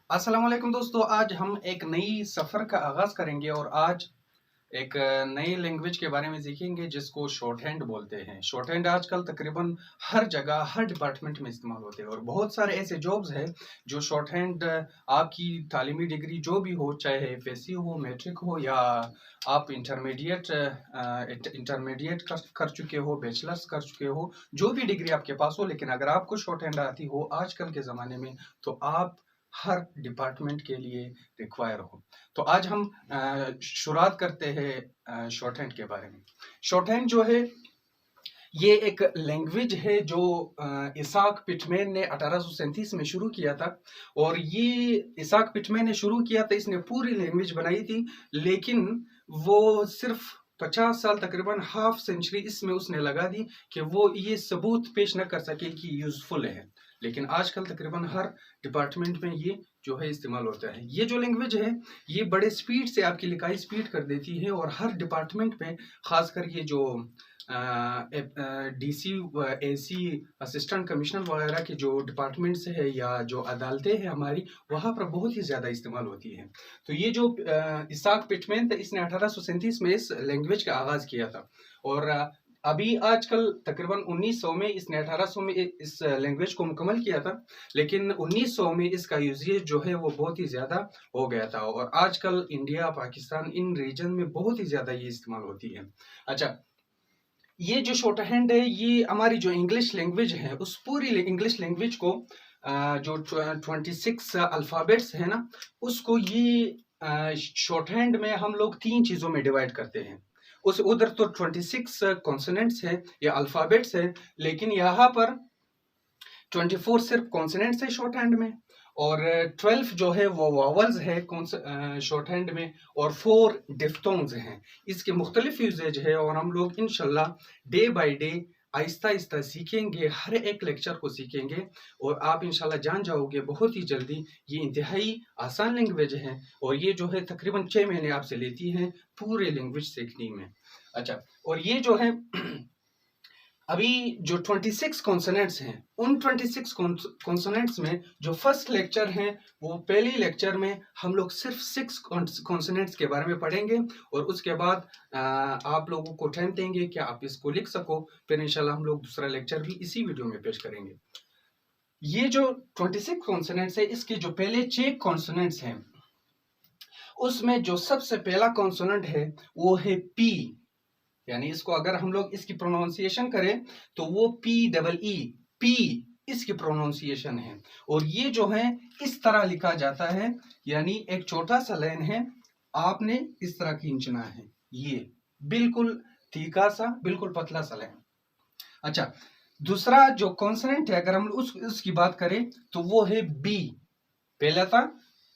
अस्सलाम वालेकुम दोस्तों, आज हम एक नई सफ़र का आगाज़ करेंगे और आज एक नई लैंग्वेज के बारे में सीखेंगे जिसको शॉर्ट हैंड बोलते हैं। शॉर्ट हैंड आजकल तकरीबन हर जगह, हर डिपार्टमेंट में इस्तेमाल होते हैं और बहुत सारे ऐसे जॉब्स हैं जो शॉर्ट हैंड आपकी तालीमी डिग्री जो भी हो, चाहे एफएससी हो, मैट्रिक हो या आप इंटरमीडिएट कर चुके हो, बैचलर्स कर चुके हो, जो भी डिग्री आपके पास हो, लेकिन अगर आपको शॉर्ट हैंड आती हो आजकल के ज़माने में तो आप हर डिपार्टमेंट के लिए रिक्वायर हो। तो आज हम शुरुआत करते हैं शॉर्ट हैंड के बारे में। शॉर्ट हैंड जो है ये एक लैंग्वेज है जो इसाक पिटमैन ने 1837 में शुरू किया था और ये इसाक पिटमैन ने शुरू किया था, इसने पूरी लैंग्वेज बनाई थी, लेकिन वो सिर्फ 50 साल तकरीबन हाफ सेंचुरी इसमें उसने लगा दी कि वो ये सबूत पेश न कर सके कि यूजफुल है। लेकिन आजकल तकरीबन हर डिपार्टमेंट में ये जो है इस्तेमाल होता है। ये जो लैंग्वेज है ये बड़े स्पीड से आपकी लिखाई स्पीड कर देती है और हर डिपार्टमेंट में खासकर ये जो डीसी, एसी, असिस्टेंट कमिश्नर वगैरह के जो डिपार्टमेंट्स है या जो अदालतें हैं हमारी, वहाँ पर बहुत ही ज़्यादा इस्तेमाल होती है। तो ये जो इसाक पिटमैन था इसने 1837 में इस लैंग्वेज का आगाज़ किया था और अभी आजकल तकरीबन 1900 में इसने 1800 में इस लैंग्वेज को मुकम्मल किया था, लेकिन 1900 में इसका यूजेज जो है वो बहुत ही ज़्यादा हो गया था और आजकल इंडिया, पाकिस्तान इन रीजन में बहुत ही ज़्यादा ये इस्तेमाल होती है। अच्छा, ये जो शॉर्ट हैंड है ये हमारी जो इंग्लिश लैंग्वेज है उस पूरी इंग्लिश लैंग्वेज को जो 26 अल्फ़ाबेट्स है ना, उसको ये शॉर्ट हैंड में हम लोग 3 चीज़ों में डिवाइड करते हैं। उस उधर तो 26 कॉन्सोनेंट्स है या अल्फ़ाबेट्स है, लेकिन यहाँ पर 24 सिर्फ कॉन्सोनेंट्स है शॉर्ट हैंड में और 12 जो है वो वॉवल्स है शॉर्ट हैंड में और 4 डिफ्थोंग्स हैं। इसके मुख्तलिफ यूजेज है और हम लोग इंशाल्लाह day by day Aahista Aahista सीखेंगे, हर एक लेक्चर को सीखेंगे और आप इंशाल्लाह जान जाओगे बहुत ही जल्दी। ये इंतहाई आसान लैंग्वेज है और ये जो है तकरीबन 6 महीने आपसे लेती है पूरे लैंग्वेज सीखने में। अच्छा, और ये जो है अभी जो 26 कॉन्सोनेंट्स हैं उन 26 कॉन्सोनेंट्स में जो फर्स्ट लेक्चर है वो पहले लेक्चर में हम लोग सिर्फ 6 कॉन्सोनेंट्स के बारे में पढ़ेंगे और उसके बाद आप लोगों को टाइम देंगे कि आप इसको लिख सको, फिर इंशाल्लाह हम लोग दूसरा लेक्चर भी इसी वीडियो में पेश करेंगे। ये जो 26 कॉन्सोनेंट्स है इसके जो पहले 6 कॉन्सोनेंट्स हैं उसमें जो सबसे पहला कॉन्सोनेंट है वो है पी, यानी इसको अगर हम लोग इसकी प्रोनाउंसिएशन करें तो वो PEE, पी इसकी प्रोनाउंसिएशन है और ये जो है इस तरह लिखा जाता है, यानी एक छोटा सा लाइन है, आपने इस तरह खींचना है, ये बिल्कुल तीखा सा बिल्कुल पतला सा लाइन। अच्छा, दूसरा जो कॉन्सोनेंट है अगर हम उसकी बात करें तो वो है बी। पहला था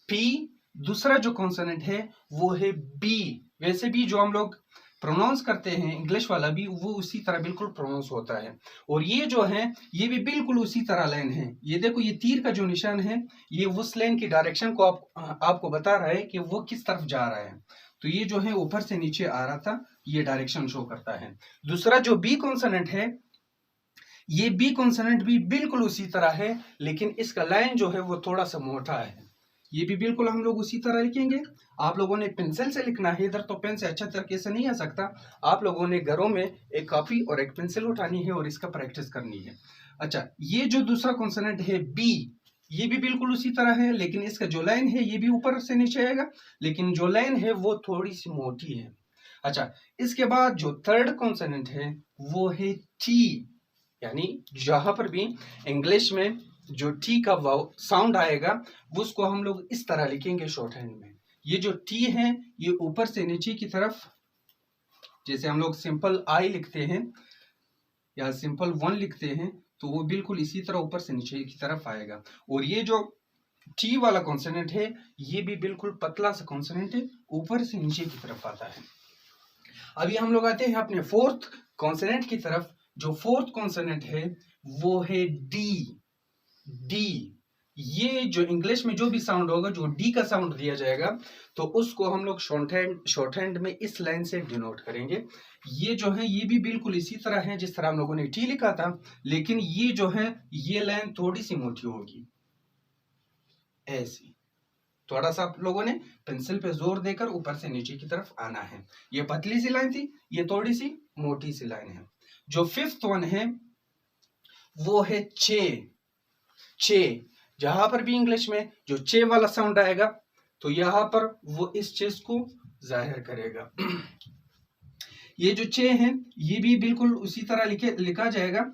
पी, दूसरा जो कॉन्सोनेंट है वो है बी। वैसे भी जो हम लोग प्रोनाउंस करते हैं इंग्लिश वाला भी वो उसी तरह बिल्कुल प्रोनाउंस होता है और ये जो है ये भी बिल्कुल उसी तरह लाइन है। ये देखो, ये तीर का जो निशान है ये उस लाइन की डायरेक्शन को आपको बता रहा है कि वो किस तरफ जा रहा है। तो ये जो है ऊपर से नीचे आ रहा था, ये डायरेक्शन शो करता है। दूसरा जो बी कॉन्सोनेंट है, ये बी कॉन्सोनेंट भी बिल्कुल उसी तरह है, लेकिन इसका लाइन जो है वो थोड़ा सा मोटा है। ये भी बिल्कुल हम लोग उसी तरह लिखेंगे। आप लोगों ने पेंसिल से लिखना है, इधर तो पेन से अच्छा तरीके से नहीं आ सकता। आप लोगों ने घरों में एक कॉपी और एक पेंसिल उठानी है और इसका प्रैक्टिस करनी है। अच्छा, ये जो दूसरा कॉन्सोनेंट है बी, ये भी बिल्कुल उसी तरह है, लेकिन इसका जो लाइन है ये भी ऊपर से नीचे आएगा, लेकिन जो लाइन है वो थोड़ी सी मोटी है। अच्छा, इसके बाद जो थर्ड कॉन्सोनेंट है वो है टी, यानी जहां पर भी इंग्लिश में जो टी का साउंड आएगा वो उसको हम लोग इस तरह लिखेंगे शॉर्ट हैंड में। ये जो टी है ये ऊपर से नीचे की तरफ, जैसे हम लोग सिंपल आई लिखते हैं या सिंपल वन लिखते हैं, तो वो बिल्कुल इसी तरह ऊपर से नीचे की तरफ आएगा। और ये जो टी वाला कॉन्सोनेंट है ये भी बिल्कुल पतला सा कॉन्सोनेंट है, ऊपर से नीचे की तरफ आता है। अभी हम लोग आते हैं अपने फोर्थ कॉन्सोनेंट की तरफ। जो फोर्थ कॉन्सोनेंट है वो है डी। डी, ये जो इंग्लिश में जो भी साउंड होगा, जो डी का साउंड दिया जाएगा, तो उसको हम लोग शॉर्ट हैंड में इस लाइन से डिनोट करेंगे। ये जो है ये भी बिल्कुल इसी तरह है जिस तरह हम लोगों ने टी लिखा था, लेकिन ये जो है ये लाइन थोड़ी सी मोटी होगी, ऐसी। थोड़ा सा आप लोगों ने पेंसिल पे जोर देकर ऊपर से नीचे की तरफ आना है। ये पतली सी लाइन थी, ये थोड़ी सी मोटी सी लाइन है। जो फिफ्थ वन है वो है चे। चे, जहां पर भी इंग्लिश में जो चे वाला साउंड आएगा तो यहां पर वो इस चीज को जाहिर करेगा। ये जो चे है ये भी बिल्कुल उसी तरह लिखा जाएगा।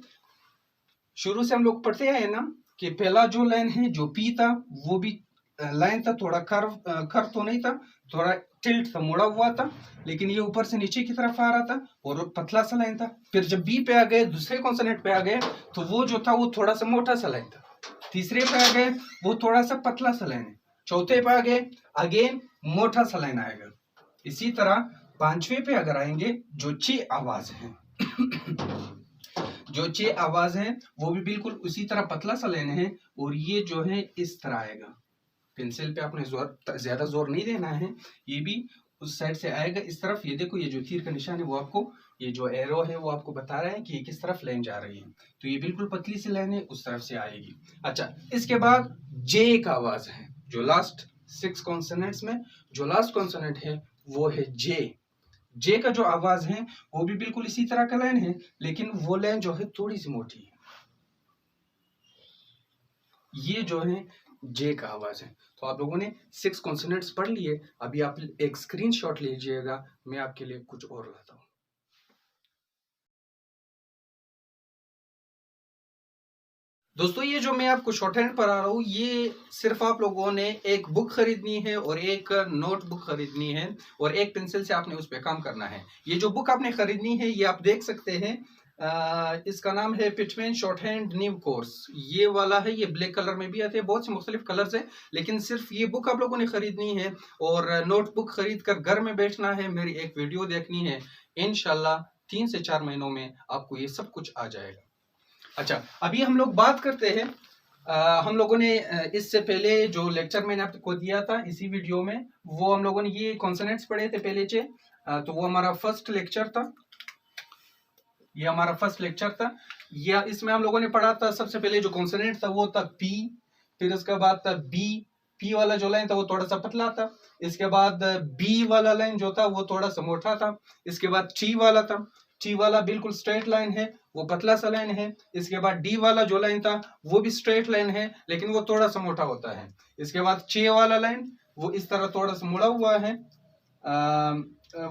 शुरू से हम लोग पढ़ते हैं ना कि पहला जो लाइन है जो पी था वो भी लाइन था, थोड़ा कर्व तो नहीं था, थोड़ा टिल्ट था, मुड़ा हुआ था, लेकिन ये ऊपर से नीचे की तरफ आ रहा था और पतला सा लाइन था। फिर जब बी पे आ गए, दूसरे कॉन्सोनेंट पे आ गए तो वो जो था वो थोड़ा सा मोटा सा लाइन था। तीसरे पे आ गए वो थोड़ा सा पतला सा लाइन है। चौथे पे आ गए अगेन मोटा सा लाइन आएगा। इसी तरह पांचवे पे अगर आएंगे जो ची आवाज है जो चे आवाज है वो भी बिल्कुल उसी तरह पतला सा लाइन है और ये जो है इस तरह आएगा। पेंसिल पे आपने ज्यादा जोर नहीं देना है, ये भी उस साइड से आएगा इस तरफ। ये देखो ये जो तीर का निशान है वो आपको, ये जो एरो है वो आपको बता रहा है कि ये किस तरफ लाइन जा रही है। तो ये बिल्कुल पतली सी लाइन है, उस तरफ से आएगी। अच्छा, इसके बाद जे का आवाज है। जो लास्ट 6 कॉन्सोनेंट्स में जो लास्ट कॉन्सोनेंट है वो है जे। जे का जो आवाज है वो भी बिल्कुल इसी तरह का लाइन है, लेकिन वो लाइन जो है थोड़ी सी मोटी है। ये जो है जे का आवाज है। तो आप लोगों ने 6 कॉन्सोनेंट्स पढ़ लिए। अभी आप एक स्क्रीनशॉट लीजिएगा, मैं आपके लिए कुछ और लाता हूं। दोस्तों, ये जो मैं आपको शॉर्ट हैंड पढ़ा रहा हूँ ये सिर्फ आप लोगों ने एक बुक खरीदनी है और एक नोटबुक खरीदनी है और एक पेंसिल से आपने उस पर काम करना है। ये जो बुक आपने खरीदनी है ये आप देख सकते हैं, इसका नाम है Pitman short hand new course. ये वाला है, ये ब्लैक कलर में भी आते हैं, बहुत से मुख्तलिफ कलर्स है, लेकिन सिर्फ ये बुक आप लोगों ने खरीदनी है और नोटबुक खरीद कर घर में बैठना है, मेरी एक वीडियो देखनी है। इंशाल्लाह 3 से 4 महीनों में आपको ये सब कुछ आ जाएगा। अच्छा, अभी हम लोग बात करते हैं, हम लोगों ने इससे पहले जो लेक्चर मैंने आपको दिया था इसी वीडियो में, वो हम लोगों ने ये कॉन्सोनेंट्स पढ़े थे पहले से। तो वो हमारा फर्स्ट लेक्चर था, ये हमारा फर्स्ट लेक्चर था। या इसमें हम लोगों ने पढ़ा था सबसे पहले जो कॉन्सोनेंट था वो था पी, फिर उसके बाद था बी। पी वाला जो लाइन था वो थोड़ा सा पतला था। इसके बाद बी वाला लाइन जो था वो थोड़ा सा मोटा था। इसके बाद टी वाला था, टी वाला बिल्कुल स्ट्रेट लाइन है, वो पतला सा लाइन है। इसके बाद डी वाला जो लाइन था वो भी स्ट्रेट लाइन है, लेकिन वो थोड़ा सा मोटा होता है। इसके बाद चे वाला लाइन वो इस तरह थोड़ा सा मुड़ा हुआ है,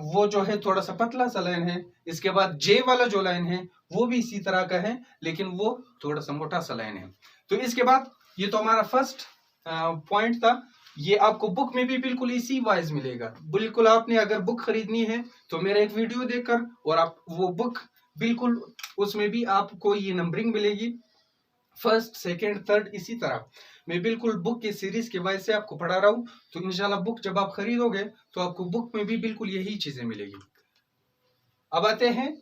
वो जो है थोड़ा सा पतला सा लाइन है। इसके बाद जे वाला जो लाइन है वो भी इसी तरह का है, लेकिन वो थोड़ा सा मोटा सा लाइन है। तो इसके बाद ये तो हमारा फर्स्ट पॉइंट था। ये आपको बुक में भी बिल्कुल इसी वाइज मिलेगा। बिल्कुल आपने अगर बुक खरीदनी है तो मेरा एक वीडियो देखकर और आप वो बुक बिल्कुल उसमें भी आपको ये नंबरिंग मिलेगी, फर्स्ट सेकंड थर्ड, इसी तरह मैं बिल्कुल बुक के सीरीज के वाइज से आपको पढ़ा रहा हूँ। तो इंशाल्लाह बुक जब आप खरीदोगे तो आपको बुक में भी बिल्कुल यही चीजें मिलेगी। अब आते हैं,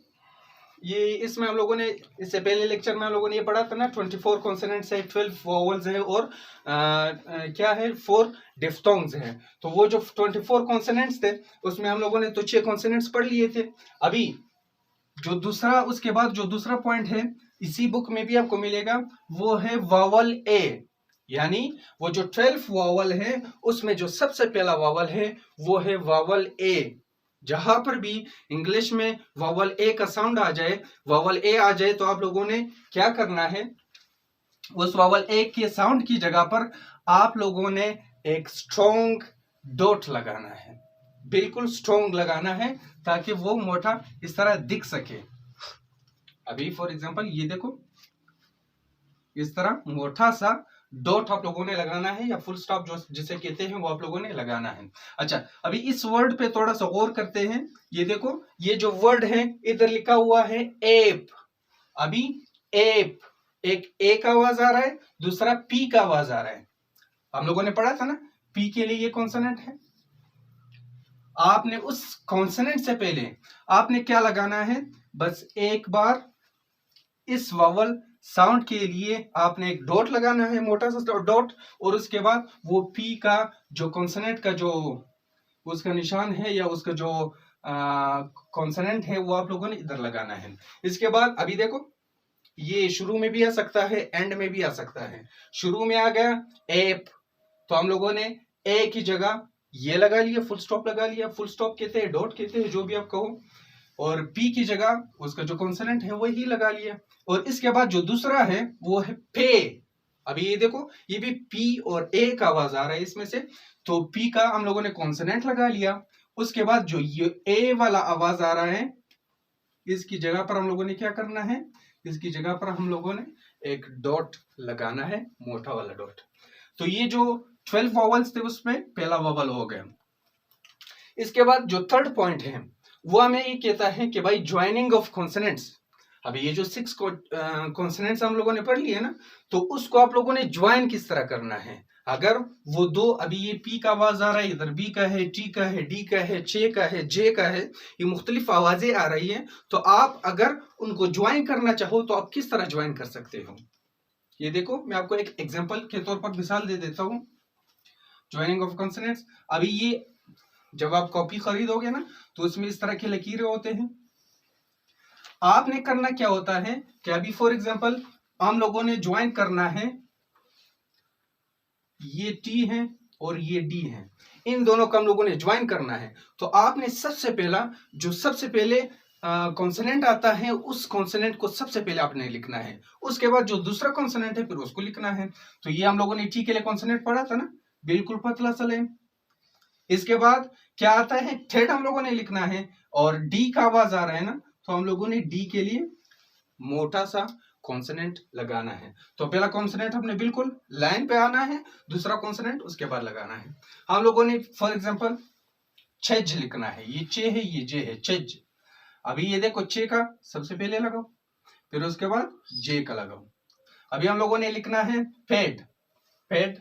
ये इसमें हम लोगों ने इससे पहले लेक्चर में हम लोगों ने ये पढ़ा था ना 24 कॉन्सोनेंट्स है, 12 वोवेल्स है और क्या है 4 डिफ्थोंग्स है। तो वो जो 24 कॉन्सोनेंट्स थे उसमें हम लोगों ने तो 6 कॉन्सोनेंट्स पढ़ लिए थे। अभी जो दूसरा, उसके बाद जो दूसरा पॉइंट है इसी बुक में भी आपको मिलेगा, वो है वावल ए। यानी वो जो 12 वावल है उसमें जो सबसे पहला वावल है वो है वावल ए। जहां पर भी इंग्लिश में वावल ए का साउंड आ जाए, वावल ए आ जाए, तो आप लोगों ने क्या करना है, उस वावल ए के साउंड की जगह पर आप लोगों ने एक स्ट्रॉन्ग डॉट लगाना है, बिल्कुल स्ट्रॉन्ग लगाना है ताकि वो मोटा इस तरह दिख सके। अभी फॉर एग्जांपल ये देखो, इस तरह मोटा सा डॉट आप लोगों ने लगाना है, या फुल स्टॉप जो जिसे कहते हैं वो आप लोगों ने लगाना है। अच्छा, अभी इस वर्ड पे थोड़ा सा गौर करते हैं। ये देखो, ये जो वर्ड है इधर लिखा हुआ है एप। अभी एप, एक ए का आवाज आ रहा है, दूसरा पी का आवाज आ रहा है। हम लोगों ने पढ़ा था ना पी के लिए ये कॉन्सोनेंट है। आपने उस कॉन्सोनेंट से पहले आपने क्या लगाना है, बस एक बार इस वावल साउंड के लिए आपने एक डॉट लगाना है, मोटा सा डॉट, और उसके बाद वो पी का जो कॉन्सोनेंट का जो उसका निशान है या उसका जो कॉन्सोनेंट है वो आप लोगों ने इधर लगाना है। इसके बाद अभी देखो, ये शुरू में भी आ सकता है, एंड में भी आ सकता है। शुरू में आ गया एप, तो हम लोगों ने ए की जगह ये लगा लिया, फुल स्टॉप लगा लिया, फुल स्टॉप कहते हैं, डॉट कहते हैं, जो भी आप कहो, और पी की जगह उसका जो कॉन्सोनेंट है वही लगा लिया। और इसके बाद जो दूसरा है वो है पे। अभी ये देखो, ये भी पी और ए का आवाज आ रहा है इसमें से, तो पी का हम लोगों ने कॉन्सोनेंट लगा लिया। उसके बाद जो ये ए वाला आवाज आ रहा है, इसकी जगह पर हम लोगों ने क्या करना है, इसकी जगह पर हम लोगों ने एक डॉट लगाना है, मोटा वाला डॉट। तो ये जो 12 वॉवल्स थे उसमें पहला वॉवल हो गया। इसके बाद जो थर्ड पॉइंट है वो हमें ये कहता है कि भाई ज्वाइनिंग ऑफ कॉन्सोनेंट्स। अभी ये जो 6 कॉन्सोनेंट्स हम लोगों ने पढ़ लिए ना, तो उसको आप लोगों ने ज्वाइन किस तरह करना है। अगर वो दो, अभी ये पी का आवाज आ रहा है, इधर बी का है, टी का है, डी का है, चे का है, जे का है, ये मुख्तलिफ आवाजें आ रही हैं, तो आप अगर उनको ज्वाइन करना चाहो तो आप किस तरह ज्वाइन कर सकते हो। ये देखो, मैं आपको एक एग्जांपल के तौर पर मिसाल दे देता हूं, ज्वाइनिंग ऑफ कॉन्सोनेंट्स। अभी ये जब आप कॉपी खरीदोगे ना, तो उसमें इस तरह के लकीरें होते हैं। आपने करना क्या होता है कि अभी फॉर एग्जांपल हम लोगों ने ज्वाइन करना है, ये टी है और ये डी है, इन दोनों को हम लोगों ने ज्वाइन करना है। तो आपने सबसे पहले कॉन्सोनेंट आता है, उस कॉन्सोनेंट को सबसे पहले आपने लिखना है। उसके बाद जो दूसरा कॉन्सोनेंट है फिर उसको लिखना है। तो ये हम लोगों ने टी के लिए कॉन्सोनेंट पढ़ा था ना, बिल्कुल पतला चले। इसके बाद क्या आता है, थर्ड हम लोगों ने लिखना है, और डी का आवाज आ रहा है ना, तो हम लोगों ने डी के लिए मोटा सा कॉन्सोनेंट लगाना है। तो पहला कॉन्सोनेंट हमने बिल्कुल लाइन पे आना है, दूसरा कॉन्सोनेंट उसके बाद लगाना है। हम लोगों ने फॉर एग्जांपल छेज लिखना है, ये चे है, ये जे है, छेज। अभी ये देखो, चे का सबसे पहले लगाओ, फिर उसके बाद जे का लगाओ। अभी हम लोगों ने लिखना है पेड, पेड,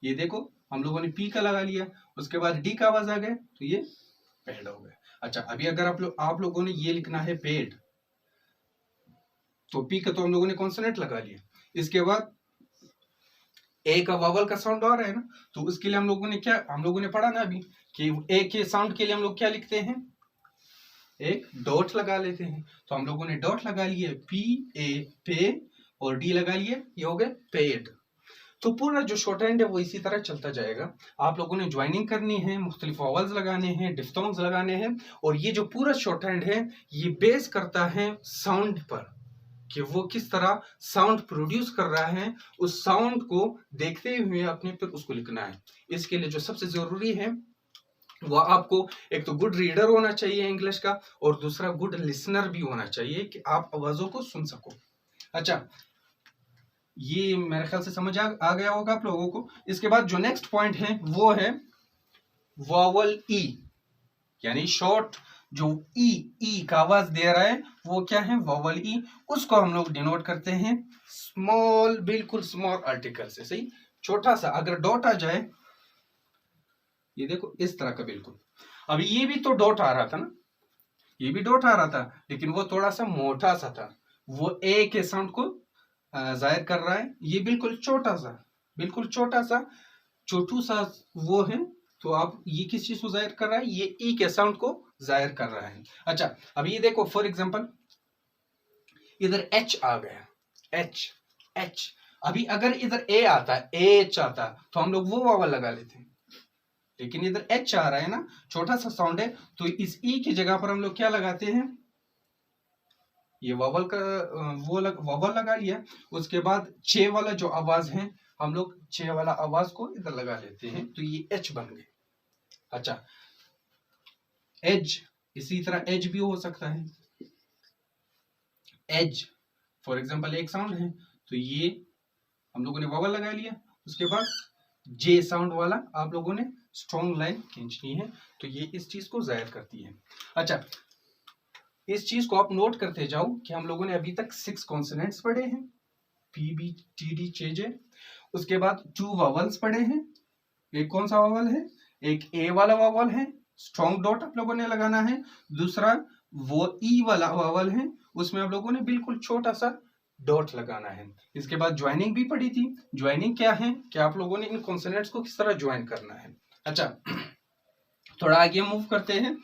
ये देखो हम लोगों ने पी का लगा लिया, उसके बाद डी का आवाज आ गया, तो ये पेड हो गया। अच्छा, अभी अगर आप लोगों ने ये लिखना है पेड, तो पी का तो हम लोगों ने कॉन्सोनेंट लगा लिया। इसके बाद ए का वावल का साउंड आ रहा है ना, तो उसके लिए हम लोगों ने पढ़ा ना अभी कि ए के साउंड के लिए हम लोग क्या लिखते हैं, एक डॉट लगा लेते हैं। तो हम लोगों ने डॉट लगा लिए, पी ए पे, और डी लगा लिए, ये हो गए पेड। तो पूरा जो शॉर्ट हैंड है वो इसी तरह चलता जाएगा। आप लोगों ने ज्वाइनिंग करनी है, मुख्तलिफ वॉवल्स लगाने हैं, डिफ्थोंग्स लगाने हैं, और ये जो पूरा शॉर्ट हैंड है ये बेस करता है साउंड पर, कि वो किस तरह साउंड प्रोड्यूस कर रहा है। उस साउंड को देखते हुए अपने पर उसको लिखना है। इसके लिए जो सबसे जरूरी है वो आपको एक तो गुड रीडर होना चाहिए इंग्लिश का, और दूसरा गुड लिसनर भी होना चाहिए कि आप आवाजों को सुन सको। अच्छा, ये मेरे ख्याल से समझ आ गया होगा आप लोगों को। इसके बाद जो नेक्स्ट पॉइंट है वो है वॉवल ई, यानी शॉर्ट जो ई का आवाज दे रहा है वो क्या है, वॉवल ई। उसको हम लोग डिनोट करते हैं स्मॉल, बिल्कुल स्मॉल आर्टिकल से। सही, छोटा सा अगर डॉट आ जाए, ये देखो इस तरह का, बिल्कुल। अभी ये भी तो डॉट आ रहा था ना, ये भी डॉट आ रहा था, लेकिन वो थोड़ा सा मोटा सा था, वो ए के साउंड को जाहिर कर रहा है। ये बिल्कुल छोटा सा, बिल्कुल छोटा सा, छोटू सा वो है, तो आप ये किस चीज को जाहिर कर रहा है, ये ई के साउंड को जाहिर कर रहा है। अच्छा, अब ये देखो फॉर एग्जांपल इधर एच आ गया, एच एच। अभी अगर इधर ए आता, एच आता, तो हम लोग वो वावल लगा लेते हैं, लेकिन इधर एच आ रहा है ना, छोटा सा साउंड है, तो इस ई की जगह पर हम लोग क्या लगाते हैं, ये वावल का वावल लगा लिया। उसके बाद चे वाला जो आवाज है, हम लोग चे वाला आवाज को इधर लगा लेते हैं, तो ये एच बन गए। अच्छा, एज, इसी तरह एज भी हो सकता है, एज फॉर एग्जांपल एक साउंड है, तो ये हम लोगों ने वावल लगा लिया। उसके बाद जे साउंड वाला आप लोगों ने स्ट्रॉन्ग लाइन खींचनी है, तो ये इस चीज को जाहिर करती है। अच्छा, इस चीज को आप नोट करते जाओ कि हम लोगों ने अभी तक 6 कॉन्सोनेंट्स पढ़े हैं, पी बी टी डी चे जे। उसके बाद 2 वावल्स पढ़े हैं, एक कौन सा वावल है, एक ए वाला वावल है, स्ट्रॉन्ग डॉट आप लोगों ने लगाना है। दूसरा वो ई वाला वावल है, उसमें आप लोगों ने बिल्कुल छोटा सा डॉट लगाना है। इसके बाद ज्वाइनिंग भी पढ़ी थी। ज्वाइनिंग क्या है कि आप लोगों ने इन कॉन्सोनेंट्स को किस तरह ज्वाइन करना है। अच्छा, थोड़ा आगे मूव करते हैं।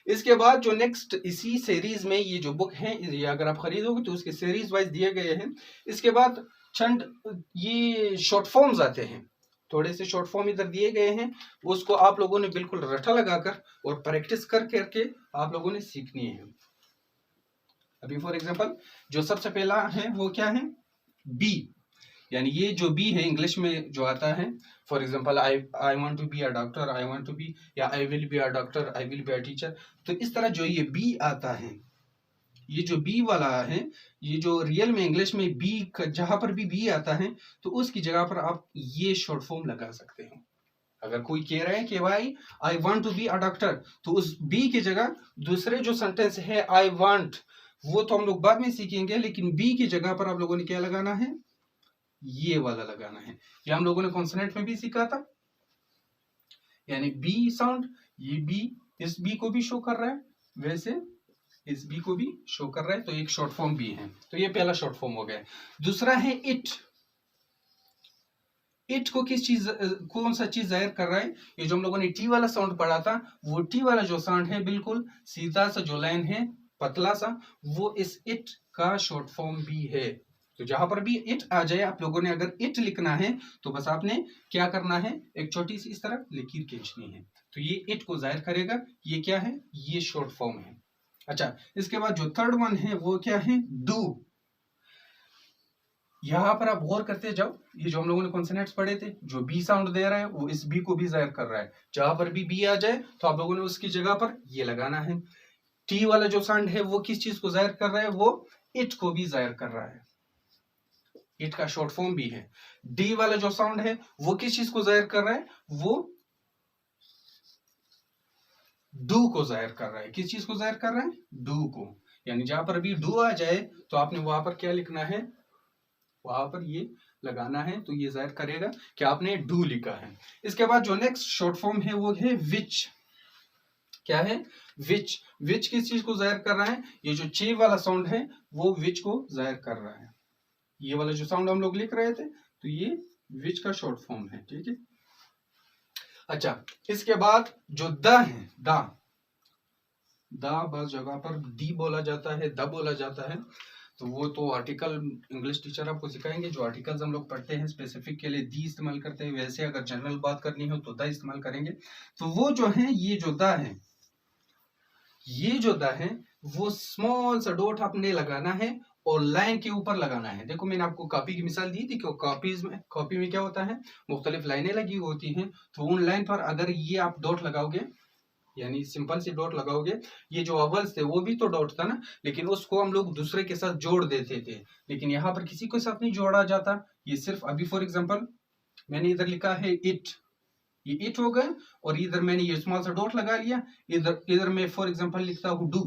इसके बाद जो नेक्स्ट इसी सीरीज में ये जो बुक है, ये अगर आप खरीदोगे तो उसके सीरीज वाइज दिए गए हैं। इसके बाद चंद ये शॉर्ट फॉर्म्स आते हैं, थोड़े से शॉर्ट फॉर्म इधर दिए गए हैं, उसको आप लोगों ने बिल्कुल रटा लगाकर और प्रैक्टिस कर करके आप लोगों ने सीखनी है। अभी फॉर एग्जांपल जो सबसे पहला है वो क्या है, बी, यानी ये जो बी है इंग्लिश में जो आता है, for example I want to be a doctor, I want to be, या I will be a doctor, I will be a teacher. तो इस तरह जो ये बी आता है, ये जो बी वाला है, ये जो रियल में इंग्लिश में बी, जहां पर भी बी आता है तो उसकी जगह पर आप ये शॉर्ट फॉर्म लगा सकते हो। अगर कोई कह रहा है कि भाई I want to be a doctor, तो उस बी की जगह दूसरे जो सेंटेंस है आई वांट, वो तो हम लोग बाद में सीखेंगे, लेकिन बी की जगह पर आप लोगों ने क्या लगाना है, ये वाला लगाना है। ये हम लोगों ने कॉन्सोनेंट में भी सीखा था, यानी बी साउंड, ये बी इस बी को भी शो कर रहा है, वैसे इस बी को भी शो कर रहा है, तो एक शॉर्ट फॉर्म बी है। तो ये पहला शॉर्ट फॉर्म हो गया। दूसरा है इट। इट को किस चीज, कौन सा चीज जाहिर कर रहा है, ये जो हम लोगों ने टी वाला साउंड पढ़ा था, वो टी वाला जो साउंड है बिल्कुल सीधा सा जो लाइन है पतला सा, वो इस इट का शॉर्ट फॉर्म भी है। तो जहां पर भी इट आ जाए, आप लोगों ने अगर इट लिखना है तो बस आपने क्या करना है, एक छोटी सी इस तरह लकीर खींचनी है, तो ये इट को जाहिर करेगा। ये क्या है, ये शॉर्ट फॉर्म है। अच्छा, इसके बाद जो थर्ड वन है वो क्या है, डू। यहां पर आप गौर करते जाओ, ये जो हम लोगों ने कॉन्सोनेंट्स पढ़े थे, जो बी साउंड दे रहा है वो इस बी को भी जाहिर कर रहा है। जहां पर भी बी आ जाए तो आप लोगों ने उसकी जगह पर ये लगाना है। टी वाला जो साउंड है वो किस चीज को जाहिर कर रहा है, वो इट को भी जाहिर कर रहा है, इट का शॉर्ट फॉर्म भी है। डी वाला जो साउंड है वो किस चीज को जाहिर कर रहा है, वो डू को जाहिर कर रहा है। किस चीज को जाहिर कर रहा है, डू को। यानी जहां पर भी डू आ जाए तो आपने वहां पर क्या लिखना है, वहां पर ये लगाना है, तो ये जाहिर करेगा कि आपने डू लिखा है। इसके बाद जो नेक्स्ट शॉर्ट फॉर्म है वो है विच। क्या है, विच। विच किस चीज को जाहिर कर रहा है, ये जो चे वाला साउंड है वो विच को जाहिर कर रहा है। ये वाला जो साउंड हम लोग लिख रहे थे, तो ये विच का शॉर्ट फॉर्म है, ठीक है। अच्छा, इसके बाद जो द है, द बस जगह पर दी बोला जाता है, द बोला जाता है, तो वो तो आर्टिकल इंग्लिश टीचर आपको सिखाएंगे। जो आर्टिकल्स हम लोग पढ़ते हैं स्पेसिफिक के लिए दी इस्तेमाल करते हैं, वैसे अगर जनरल बात करनी हो तो द इस्तेमाल करेंगे। तो वो जो है, ये जो द है, ये जो द है वो स्मॉल सा डॉट आपने लगाना है और लाइन के ऊपर लगाना है। देखो मैंने आपको कॉपी की मिसाल दी थी कि कॉपी में क्या होता है, मुख्तलिफ लाइनें लगी होती हैं, तो उन लाइन पर अगर ये आप डॉट लगाओगे, यानी सिंपल सी डॉट लगाओगे, ये जो अव्वल्स थे वो भी तो डॉट था ना, लेकिन उसको हम लोग दूसरे के साथ जोड़ देते थे, लेकिन यहाँ पर किसी के साथ नहीं जोड़ा जाता। ये सिर्फ अभी फॉर एग्जांपल मैंने इधर लिखा है इट, ये इट हो गया, और इधर मैंने ये स्मॉल सा डॉट लगा लिया, इधर मैं फॉर एग्जांपल लिखता हूँ डू,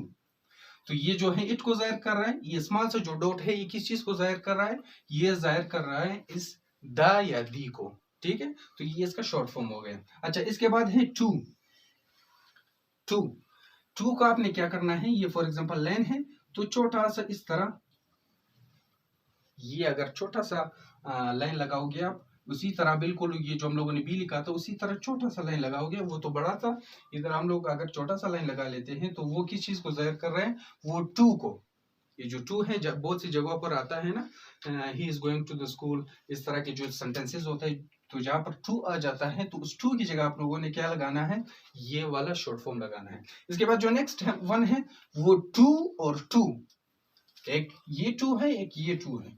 तो ये जो है इट को जाहिर कर रहा है। ये स्मॉल सा जो डॉट है ये किस चीज को जाहिर कर रहा है, ये जाहिर कर रहा है इस द या दी को, ठीक है। तो ये इसका शॉर्ट फॉर्म हो गया। अच्छा, इसके बाद है टू। टू का आपने क्या करना है, ये फॉर एग्जांपल लाइन है, तो छोटा सा इस तरह, ये अगर छोटा सा लाइन लगाओगे आप, उसी तरह बिल्कुल ये जो हम लोगों ने बी लिखा था उसी तरह छोटा सा लाइन लगाओगे, वो तो बड़ा था, इधर हम लोग अगर छोटा सा लाइन लगा लेते हैं तो वो किस चीज को जाहिर कर रहे हैं, वो टू को। ये जो टू है, जब बहुत सी जगहों पर आता है ना, he is going to the school, इस तरह के जो सेंटेंसेस होते हैं, तो जहां पर टू आ जाता है तो उस टू की जगह आप लोगों ने क्या लगाना है, ये वाला शॉर्ट फॉर्म लगाना है। इसके बाद जो नेक्स्ट वन है वो टू और टू, एक ये टू है, एक ये टू है।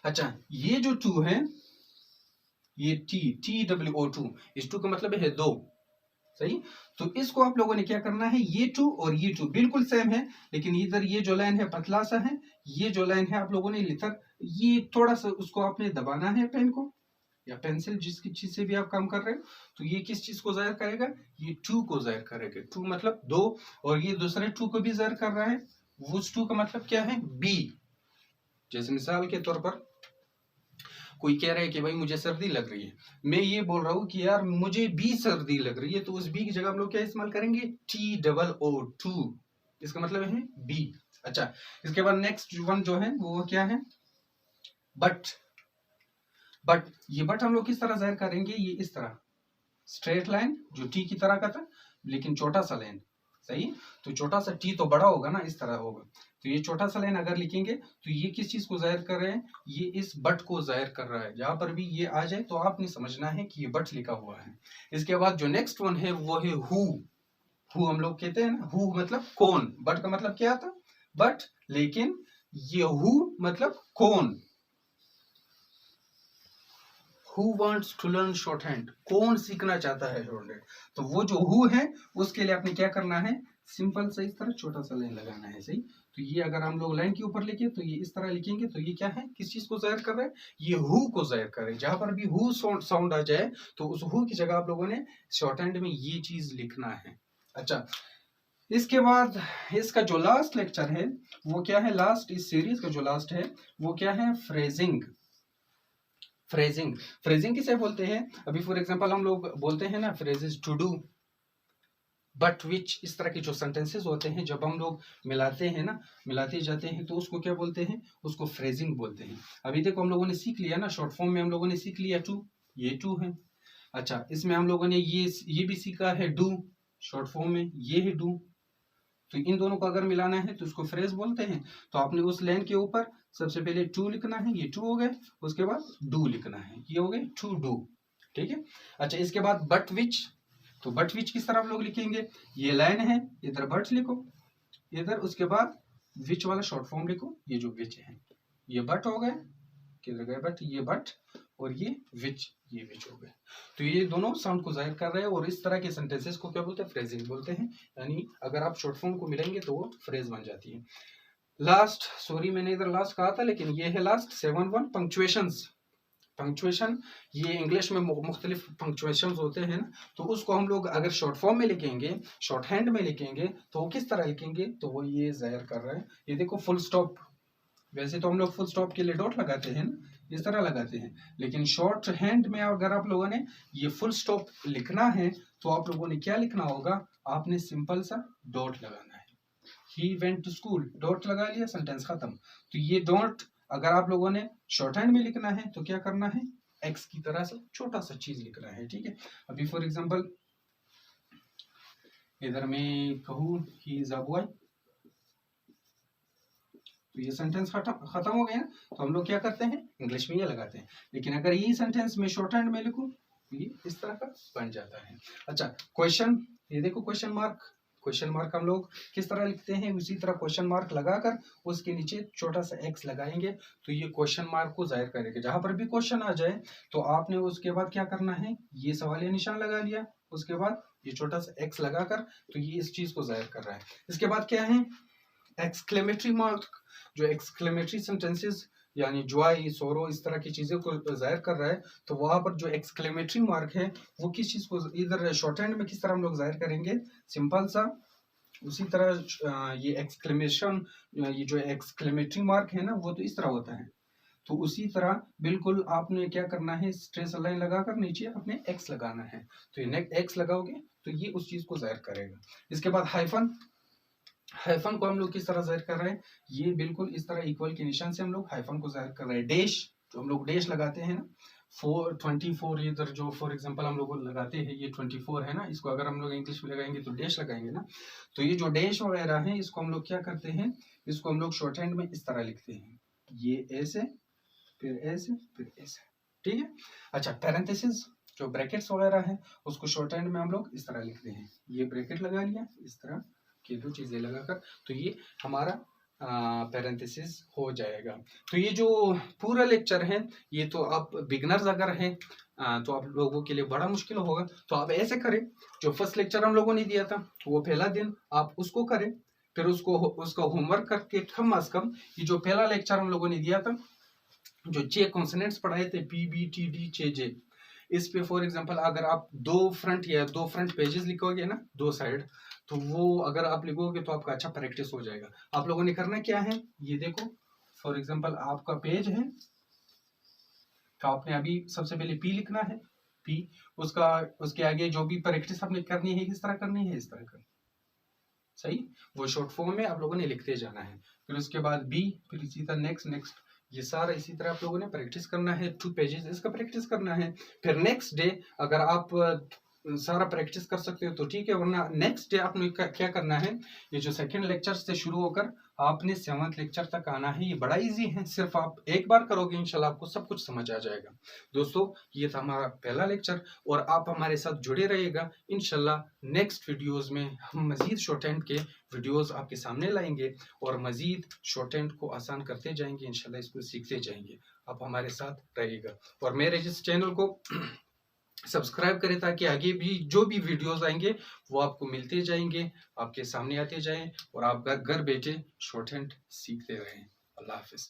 अच्छा, ये जो टू है, ये TWO2, इस टू का मतलब है दो, सही। तो इसको आप लोगों ने क्या करना है, ये टू और ये टू बिल्कुल सेम है, लेकिन इधर ये जो लाइन है पतला सा है, ये जो लाइन है आप लोगों ने इधर ये थोड़ा सा उसको आपने दबाना है पेन को या पेंसिल, जिसकी चीज से भी आप काम कर रहे हो, तो ये किस चीज को जाहिर करेगा, ये टू को जाहिर करेगा। टू मतलब दो, और ये दूसरे टू को भी जाहिर कर रहा है। उस टू का मतलब क्या है, बी। जैसे मिसाल के तौर पर कोई कह रहा है कि भाई मुझे सर्दी लग रही है, मैं ये बोल रहा हूँ कि यार मुझे भी सर्दी लग रही है, तो उस बी की जगह हम लोग क्या इस्तेमाल करेंगे, TOO2, इसका मतलब है बी। अच्छा, इसके बाद नेक्स्ट वन जो है वो क्या है, बट। ये बट हम लोग किस तरह जाहिर करेंगे, ये इस तरह स्ट्रेट लाइन जो टी की तरह का था, लेकिन छोटा सा लाइन, सही। तो छोटा सा टी तो बड़ा होगा ना, इस तरह होगा। तो ये छोटा सा लाइन अगर लिखेंगे तो ये किस चीज को जाहिर कर रहे हैं, ये इस बट को जाहिर कर रहा है। जहां पर भी ये आ जाए तो आपने समझना है कि ये बट लिखा हुआ है। इसके बाद जो नेक्स्ट वन है वो है हु। हु हम लोग कहते हैं ना, हु मतलब कौन, बट का मतलब क्या था बट, लेकिन ये हु मतलब कौन। Who wants to learn shorthand? कौन सीखना चाहता है शॉर्टहैंड। तो वो जो हु है उसके लिए आपने क्या करना है, सिंपल से इस तरह छोटा सा लाइन लगाना है। सही, तो ये अगर हम लोग लाइन के ऊपर लिखे तो ये इस तरह लिखेंगे तो ये क्या है, किस चीज को जाहिर कर रहे हैं, ये हु को जाहिर कर रहे हैं। जहां पर भी हु साउंड आ जाए तो उस हु की जगह आप लोगों ने शॉर्टहैंड में ये चीज लिखना है। अच्छा, इसके बाद इसका जो लास्ट लेक्चर है वो क्या है, लास्ट इस सीरीज का जो लास्ट है वो क्या है, फ्रेजिंग। फ्रेजिंग, फ्रेजिंग किसे बोलते हैं, अभी फॉर एग्जांपल हम लोग बोलते हैं ना phrases to do, but which, इस तरह के जो सेंटेंसेस होते हैं जब हम लोग मिलाते हैं ना, मिलाते जाते हैं तो उसको क्या बोलते हैं, उसको फ्रेजिंग बोलते हैं। अभी देखो हम लोगों ने सीख लिया ना, शॉर्ट फॉर्म में हम लोगों ने सीख लिया टू, ये टू है। अच्छा, इसमें हम लोगों ने ये भी सीखा है डू, शॉर्ट फॉर्म में ये है डू। तो इन दोनों को अगर मिलाना है तो उसको फ्रेज बोलते हैं। तो आपने उस लाइन के ऊपर सबसे पहले टू लिखना है, ये टू हो गए, उसके बाद डू लिखना है, ये हो गए टू डू। ठीक है। अच्छा, इसके बाद बट विच, तो बट विच किस तरह आप लोग लिखेंगे, ये लाइन है, इधर बट लिखो इधर, उसके बाद विच वाला शॉर्ट फॉर्म लिखो, ये जो विच है, ये बट हो गए, किधर गए बट, ये बट, और ये विच, ये विच हो गए। तो ये दोनों साउंड को जाहिर कर रहे हैं और इस तरह के सेंटेंसेस को क्या बोलते हैं, फ्रेजिंग बोलते हैं। यानी अगर आप शॉर्ट फॉर्म को मिलेंगे तो वो फ्रेज बन जाती है। लास्ट, सॉरी मैंने इधर लास्ट कहा था लेकिन ये है लास्ट 7.1 पंक्चुएशंस। पंक्चुएशन, ये इंग्लिश में मुख्तलिफ पंक्चुएशंस होते हैं ना, तो उसको हम लोग अगर शॉर्ट फॉर्म में लिखेंगे, शॉर्ट हैंड में लिखेंगे तो वो किस तरह लिखेंगे, तो वो ये जाहिर कर रहा है। ये देखो फुल स्टॉप, वैसे तो हम लोग फुल स्टॉप के लिए डॉट लगाते हैं ना, इस तरह लगाते हैं, लेकिन शॉर्ट हैंड में अगर आप लोगों ने ये फुल स्टॉप लिखना है तो आप लोगों ने क्या लिखना होगा, आपने सिंपल सा डॉट लगाना है। He went to school, dot लगा लिया, सेंटेंस खत्म। तो ये डॉट अगर आप लोगों ने शॉर्ट हैंड में लिखना है तो क्या करना है, एक्स की तरह से छोटा सा चीज लिखना है। ठीक है। अभी फॉर एग्जाम्पल इधर मैं कहूँ ही इज अ बॉय, तो ये सेंटेंस खत्म हो गया ना, तो हम लोग क्या करते हैं, इंग्लिश में ये लगाते हैं। लेकिन अगर ये सेंटेंस में शॉर्ट हैंड में लिखूं तो ये इस तरह का बन जाता है। अच्छा, क्वेश्चन, ये देखो क्वेश्चन मार्क, क्वेश्चन मार्क हम लोग किस तरह लिखते हैं, उसी तरह क्वेश्चन मार्क लगाकर उसके नीचे छोटा सा एक्स लगाएंगे तो ये क्वेश्चन मार्क को जाहिर करेगा। जहां पर भी क्वेश्चन आ जाए तो आपने उसके बाद क्या करना है, ये सवालिया निशान लगा लिया, उसके बाद ये छोटा सा एक्स लगाकर, तो ये इस चीज को जाहिर कर रहा है। इसके बाद क्या है, एक्सक्लेमेटरी मार्क, जो एक्सक्लेमेटरी सेंटेंसेस यानी जॉय, सोरो, इस तरह की चीजें को जाहिर कर रहा है, तो वहां पर जो एक्सक्लेमेटरी मार्क है वो किस चीज को, इधर शॉर्ट हैंड में किस तरह हम लोग जाहिर करेंगे, सिंपल सा उसी तरह ये एक्सक्लेमेशन, ये जो एक्सक्लेमेटरी मार्क है ना वो तो इस तरह होता है, तो उसी तरह बिल्कुल आपने क्या करना है, स्ट्रेस लाइन लगाकर नीचे आपने एक्स लगाना है। तो ये एक्स लगाओगे तो ये उस चीज को जाहिर करेगा। इसके बाद हाइफन, हाइफन को हम लोग किस तरह जाहिर कर रहे हैं, ये बिल्कुल इस तरह इक्वल के निशान से हम लोग हाइफन को जाहिर कर रहे हैं। डैश, जो हम लोग डैश लगाते हैं ना, 24 इधर जो फॉर एग्जांपल हम लोग लगाते हैं, ये 24 है ना, इसको अगर हम लोग इंग्लिश में लगाएंगे तो डैश लगाएंगे ना, तो ये जो डैश वगैरह है इसको हम लोग क्या करते हैं, इसको हम लोग शॉर्ट हैंड में इस तरह लिखते हैं, ये ऐसे, फिर ऐसे, फिर ऐसे। ठीक है। अच्छा, पैरेंथेसिस, जो ब्रैकेट्स वगैरह है उसको शॉर्ट हैंड में हम लोग इस तरह लिखते हैं, ये ब्रैकेट लगा लिया इस तरह की दो चीजें लगाकर, तो ये हमारा पैरेंथेसिस हो जाएगा। तो ये जो पूरा लेक्चर है ये तो आप बिगनर्स अगर हैं तो आप लोगों के लिए बड़ा मुश्किल होगा, तो आप ऐसे करें, जो फर्स्ट लेक्चर हम लोगों ने दिया था वो पहला दिन आप उसको करें, फिर उसका होमवर्क करके कम अज कम ये जो पहला लेक्चर हम लोगों ने दिया था, जो 6 कॉन्सोनेंट्स पढ़ाए थे, पी बी टी डी चे जे, इस पे फॉर एग्जांपल अगर आप दो फ्रंट पेजेस लिखोगे ना, दो साइड, तो वो अगर आप लिखोगे तो आपका अच्छा प्रैक्टिस हो जाएगा। आप लोगों ने करना क्या है, ये देखो फॉर एग्जांपल आपका पेज है, तो आपने अभी सबसे पहले पी लिखना है, पी, उसके आगे जो भी प्रैक्टिस आपने करनी है किस तरह करनी है, इस तरह करनी, सही, वो शॉर्ट फॉर्म में आप लोगों ने लिखते जाना है। फिर उसके बाद बी, फिर इसी तरह नेक्स्ट, ये सारा इसी तरह आप लोगों ने प्रैक्टिस करना है, 2 पेजेस इसका प्रैक्टिस करना है। फिर नेक्स्ट डे अगर आप सारा प्रैक्टिस कर सकते हो तो ठीक है, वरना नेक्स्ट डे आपने क्या करना है, ये जो सेकंड लेक्चर से शुरू होकर आपने 7th लेक्चर तक आना है। ये बड़ा इजी है, सिर्फ आप एक बार करोगे इंशाल्लाह आपको सब कुछ समझ आ जाएगा। दोस्तों ये था हमारा पहला लेक्चर, और आप हमारे साथ जुड़े रहिएगा। इंशाल्लाह नेक्स्ट वीडियोस में हम मजीद शॉर्ट हैंड के वीडियोस आपके सामने लाएंगे और मजीद शॉर्ट हैंड को आसान करते जाएंगे, इंशाल्लाह इसको सीखते जाएंगे। आप हमारे साथ रहिएगा और मेरे इस चैनल को सब्सक्राइब करें ताकि आगे भी जो भी वीडियोस आएंगे वो आपको मिलते जाएंगे, आपके सामने आते जाएं और आप घर बैठे शॉर्ट हैंड सीखते रहें। अल्लाह हाफिज।